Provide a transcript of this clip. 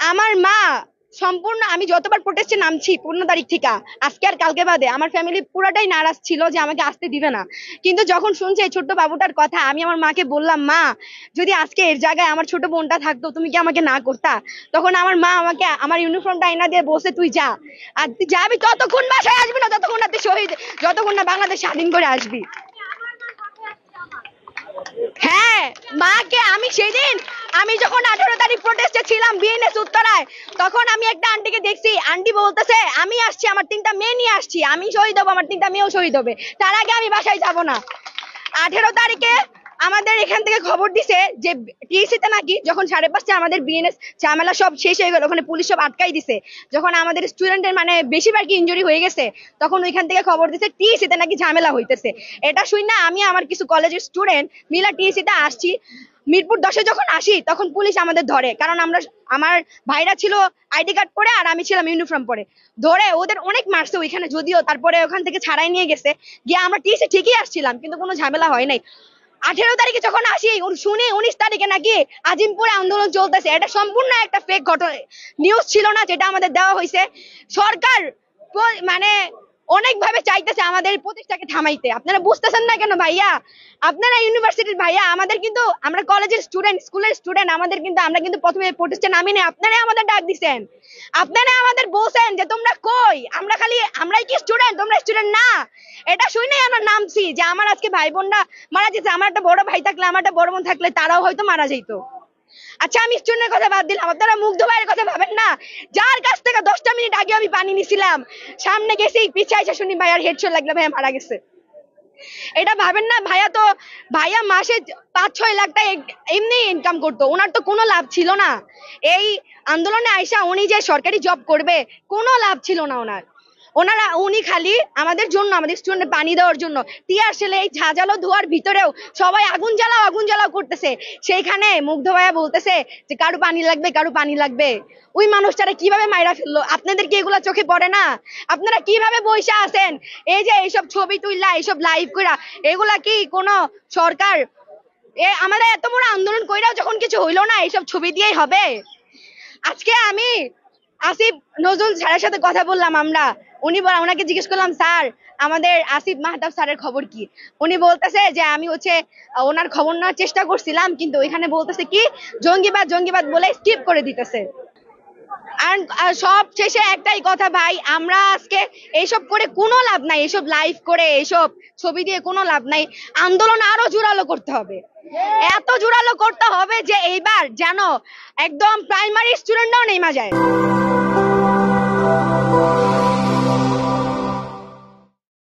আমার মা সম্পূর্ণ আমি যতবার প্রোটেস্টে নামছি 15 তারিখ থেকে আজকে আর কালকে বাদে আমার ফ্যামিলি পুরাটাই নারাজ ছিল যে আমাকে আসতে দিবে না। কিন্তু যখন শুনছে এই ছোট্ট বাবুটার কথা, আমি আমার মাকে বললাম, মা যদি আজকে এর জায়গায় আমার ছোট বোনটা থাকতো তুমি কি আমাকে না করতা? তখন আমার মা আমাকে আমার ইউনিফর্মটা আইনা দিয়ে বসে, তুই যা, আর তুই যাবি ততক্ষণ বাসায় আসবি না যতক্ষণ না তুই শহীদ, যতক্ষণ না বাংলাদেশ স্বাধীন করে আসবি। হ্যাঁ, মাকে আমি সেদিন আমি যখন 18 তারিখ প্রোটেস্টে ছিলাম বিএনএস উত্তরায়, তখন আমি একটা আন্টিকে দেখছি, আন্টি বলতেছে আমি আসছি, আমার 3টা মেয়ে নিয়ে আসছি, আমি শহীদ হবো, আমার 3টা মেয়েও শহীদ হবে, তার আগে আমি বাসায় যাব না। 18 তারিখে আমাদের এখান থেকে খবর দিছে যে টিএসসিতে নাকি যখন 5:30 আমাদের বিএনএস ঝামেলা সব শেষ হয়ে গেল, ওখানে পুলিশ সব আটকাই দিছে, যখন আমাদের স্টুডেন্টের মানে বেশিরভাগই ইনজুরি হয়ে গেছে, তখন ওইখান থেকে খবর দিছে টিএসসিতে নাকি ঝামেলা হইতেছে। এটা শুই না আমি আমার কিছু কলেজের স্টুডেন্ট মিলা টিএসসিতে আসছি, মিরপুর 10-এ যখন আসি তখন পুলিশ আমাদের ধরে, কারণ আমার ভাইরা ছিল আইডি কার্ড পরে আর আমি ছিলাম ইউনিফর্ম পরে, ধরে ওদের অনেক মারছে ওইখানে, যদিও তারপরে ওখান থেকে ছাড়াই নিয়ে গেছে, গিয়ে আমরা টিএসসি ঠিকই আসছিলাম কিন্তু কোনো ঝামেলা হয় নাই। 18 তারিখে যখন আসি শুনি 19 তারিখে নাকি আজিমপুরে আন্দোলন চলতেছে, এটা সম্পূর্ণ একটা ফেক ঘটনা, নিউজ ছিল না যেটা আমাদের দেওয়া হয়েছে। সরকার মানে অনেক ভাবে চাইতেছে আমাদের প্রতিষ্ঠাকে থামাইতে, আপনারা বুঝতেছেন না কেন ভাইয়া? আপনারা ইউনিভার্সিটির ভাইয়া, আমাদের কিন্তু আমরা কলেজের স্টুডেন্ট, স্কুলের স্টুডেন্ট, আমাদের কিন্তু আমরা কিন্তু প্রথমে প্রতিষ্ঠা নামি নেই, আপনারাই আমাদের ডাক দিছেন, আপনারা আমাদের বলছেন যে তোমরা কই, আমরা খালি আমরাই কি স্টুডেন্ট, তোমরা স্টুডেন্ট না? এটা শুনেই আমরা নামছি যে আমার আজকে ভাই বোনরা মারা যেতে, আমার একটা বড় ভাই থাকলে, আমার একটা বড় বোন থাকলে তারাও হয়তো মারা যেত। আচ্ছা আমি স্টুডেন্টের কথা বাদ দিলাম, আপনারা মুগ্ধ ভাইয়ের কথা ভাবেন না, যার কাছ থেকে 10টা মিনিট আগে আমি পানি নিছিলাম, সামনে গেছি পিছাইছে শুনি ভাইয়ার হেডশট লাগলো, ভাইয়া মারা গেছে। এটা ভাবেন না, ভাইয়া মাসে 5-6 লাখ টাকা এমনি ইনকাম করতো, ওনার তো কোনো লাভ ছিল না এই আন্দোলনে আইসা, উনি যে সরকারি জব করবে কোনো লাভ ছিল না উনি খালি আমাদের জন্য, আমাদের স্টুডেন্ট পানি দেওয়ার জন্য টিয়ার সেলে এই ঝাঁঝালো ধোয়ার ভিতরেও সবাই আগুন জ্বালাও করতেছে, সেইখানে মুগ্ধ ভাইয়া বলতেছে যে কারো পানি লাগবে, কারো পানি লাগবে। ওই মানুষটারা কিভাবে মাইরা ফেললো, আপনাদের কি এগুলা চোখে পড়ে না? আপনারা কিভাবে বইসা আছেন, এই যে এইসব ছবি তুললা, এইসব লাইভ কইরা, এগুলা কি কোনো সরকার আমাদের এত বড় আন্দোলন কইরাও যখন কিছু হইলো না, এইসব ছবি দিয়েই হবে? আজকে আমি আসিফ নজরুল স্যারের সাথে কথা বললাম, ওনাকে জিজ্ঞেস করলাম, স্যার আমাদের আসিফ মাহতাব স্যারের খবর কি? উনি বলতেছে যে আমি ওনার খবর নেওয়ার চেষ্টা করছিলাম, কিন্তু ওইখানে বলতেছে কি জঙ্গিবাদ বলে স্কিপ করে দিতেছে। আর সব শেষে একটাই কথা ভাই, আমরা আজকে এইসব করে কোনো লাভ নাই, এইসব লাইভ করে এইসব ছবি দিয়ে কোনো লাভ নাই, আন্দোলন আরো জোরালো করতে হবে, এত জোরালো করতে হবে যে এইবার যেন একদম প্রাইমারি স্টুডেন্টরাও নেমে যায়।